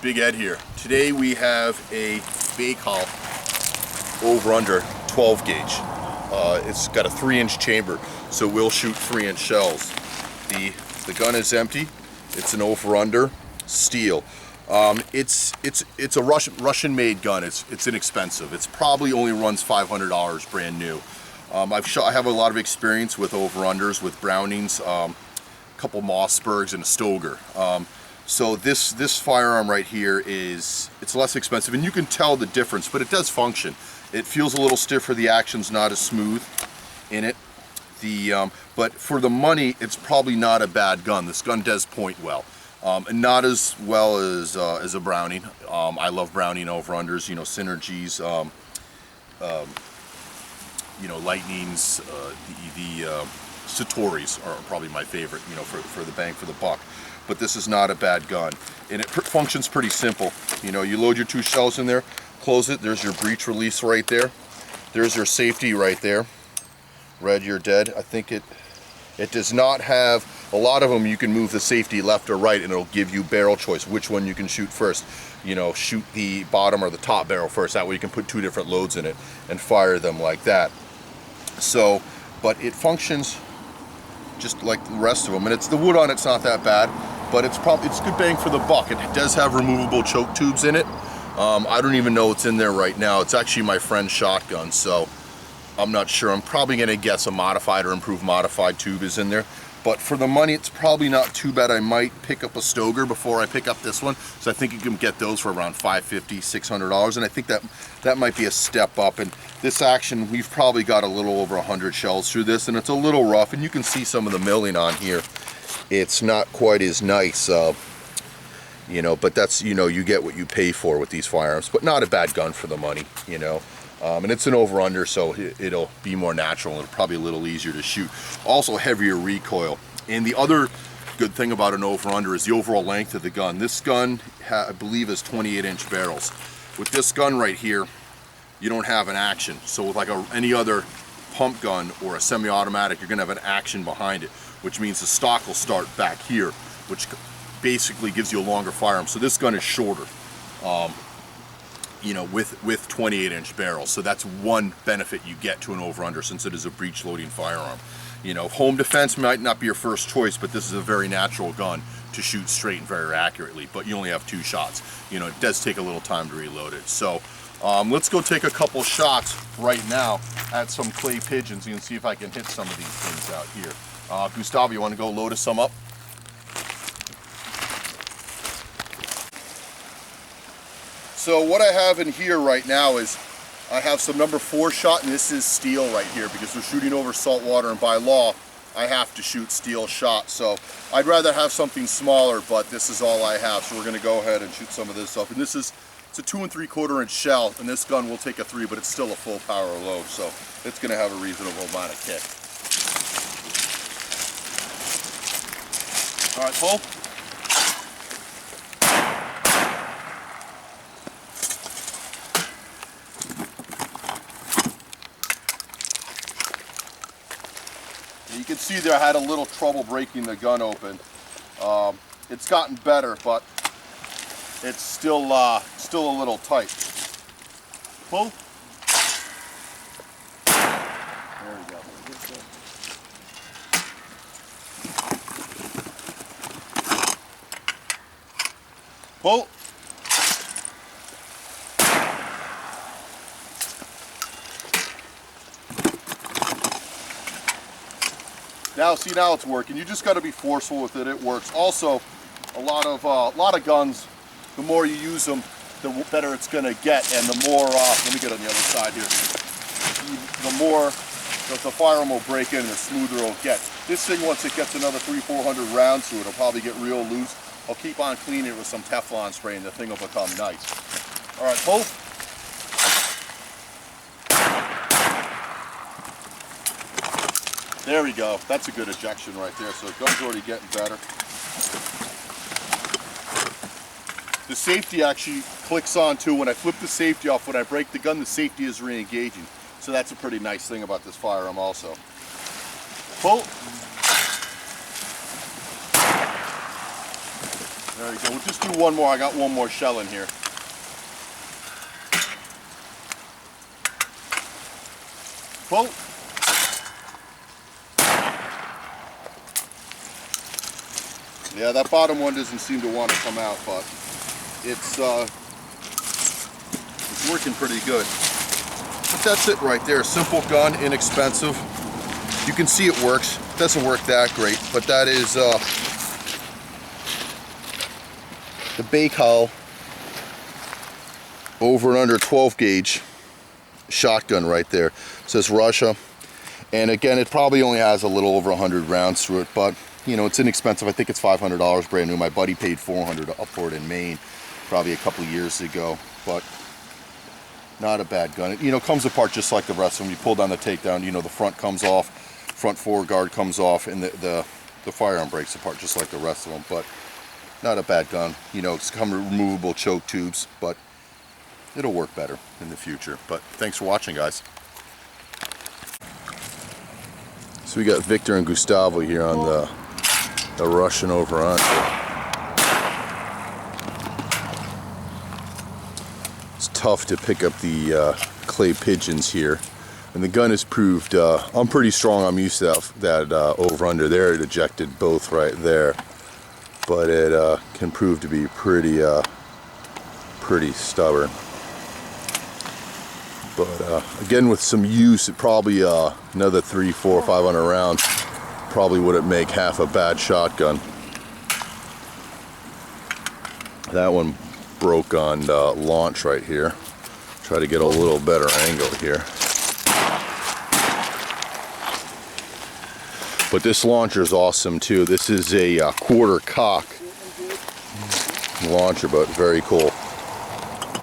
Big Ed here. Today we have a Baikal over-under 12 gauge. It's got a 3-inch chamber, so we'll shoot 3-inch shells. The gun is empty. It's an over-under steel. It's a Russian-made gun. It's inexpensive. It's probably only runs $500 brand new. I have a lot of experience with over-unders, with Brownings, a couple Mossbergs, and a Stoeger. So this firearm right here it's less expensive, and you can tell the difference, but it does function. It feels a little stiffer. The action's not as smooth in it. But for the money, it's probably not a bad gun. This gun does point well. And not as well as a Browning. I love Browning over-unders, you know, Synergies, you know, Lightnings, the Satoris are probably my favorite, you know, for the bang for the buck. But this is not a bad gun, and it functions pretty simple. You know, you load your 2 shells in there, close it, there's your breech release right there, there's your safety right there. Red, you're dead. I think it does not have, a lot of them you can move the safety left or right and it'll give you barrel choice, which one you can shoot first. You know, shoot the bottom or the top barrel first, that way you can put 2 different loads in it and fire them like that. So, but it functions just like the rest of them, and it's the wood on it's not that bad, but it's good bang for the buck. It does have removable choke tubes in it. I don't even know what's in there right now. It's actually my friend's shotgun, so I'm not sure. I'm probably gonna guess a modified or improved modified tube is in there. But for the money, it's probably not too bad. I might pick up a Stoeger before I pick up this one. So I think you can get those for around $550, $600. And I think that might be a step up. And this action, we've probably got a little over 100 shells through this, and it's a little rough. And you can see some of the milling on here. It's not quite as nice, you know, but that's, you know, you get what you pay for with these firearms. But not a bad gun for the money, you know. And it's an over-under, so it'll be more natural and probably a little easier to shoot. Also heavier recoil. And the other good thing about an over-under is the overall length of the gun. This gun, I believe, is 28-inch barrels. With this gun right here, you don't have an action. So with like any other pump gun or a semi-automatic, you're gonna have an action behind it, which means the stock will start back here, which basically gives you a longer firearm. So this gun is shorter. You know, with 28-inch barrels. So that's one benefit you get to an over-under, since it is a breech loading firearm. You know, home defense might not be your first choice, but this is a very natural gun to shoot straight and very accurately, but you only have 2 shots. You know, it does take a little time to reload it. So let's go take a couple shots right now at some clay pigeons. You can see if I can hit some of these things out here. Gustavo, you want to go load us some up? So what I have in here right now is I have some number 4 shot, and this is steel right here because we're shooting over salt water, and by law I have to shoot steel shot. So I'd rather have something smaller, but this is all I have. So we're going to go ahead and shoot some of this up. And it's a 2 3/4-inch shell, and this gun will take a 3, but it's still a full power load, so it's going to have a reasonable amount of kick. All right, pull. You can see there I had a little trouble breaking the gun open. It's gotten better, but it's still a little tight. Pull. There we go. Pull. Now, see, now it's working. You just got to be forceful with it. It works. Also, a lot of guns, the more you use them, the better it's going to get, and the more. Let me get on the other side here. The more that the firearm will break in, and the smoother it'll get. This thing, once it gets another 300-400 rounds to it, it'll probably get real loose. I'll keep on cleaning it with some Teflon spray, and the thing will become nice. All right, pull. There we go. That's a good ejection right there. So the gun's already getting better. The safety actually clicks on too. When I flip the safety off, when I break the gun, the safety is re-engaging. So that's a pretty nice thing about this firearm also. Pull. Very good. We'll just do one more. I got one more shell in here. Well, yeah, that bottom one doesn't seem to want to come out, but it's working pretty good. But that's it right there. Simple gun, inexpensive. You can see it works. It doesn't work that great, but that is the Baikal over and under 12 gauge shotgun right there. It says Russia, and again, it probably only has a little over 100 rounds through it, but you know, it's inexpensive. I think it's $500 brand new. My buddy paid $400 up for it in Maine probably a couple years ago, but not a bad gun. It, you know, comes apart just like the rest of them. You pull down the takedown, you know, the front comes off, front foreguard comes off, and the firearm breaks apart just like the rest of them, but not a bad gun. You know, it's come with removable choke tubes, but it'll work better in the future. But thanks for watching, guys. So we got Victor and Gustavo here on the Russian over under. It's tough to pick up the clay pigeons here, and the gun has proved I'm pretty strong. I'm used to that over under there. It ejected both right there, but it can prove to be pretty stubborn. But again, with some use, it probably another 300, 400, 500 rounds probably wouldn't make half a bad shotgun. That one broke on launch right here. Try to get a little better angle here. But this launcher is awesome too. This is a quarter cock launcher, but very cool.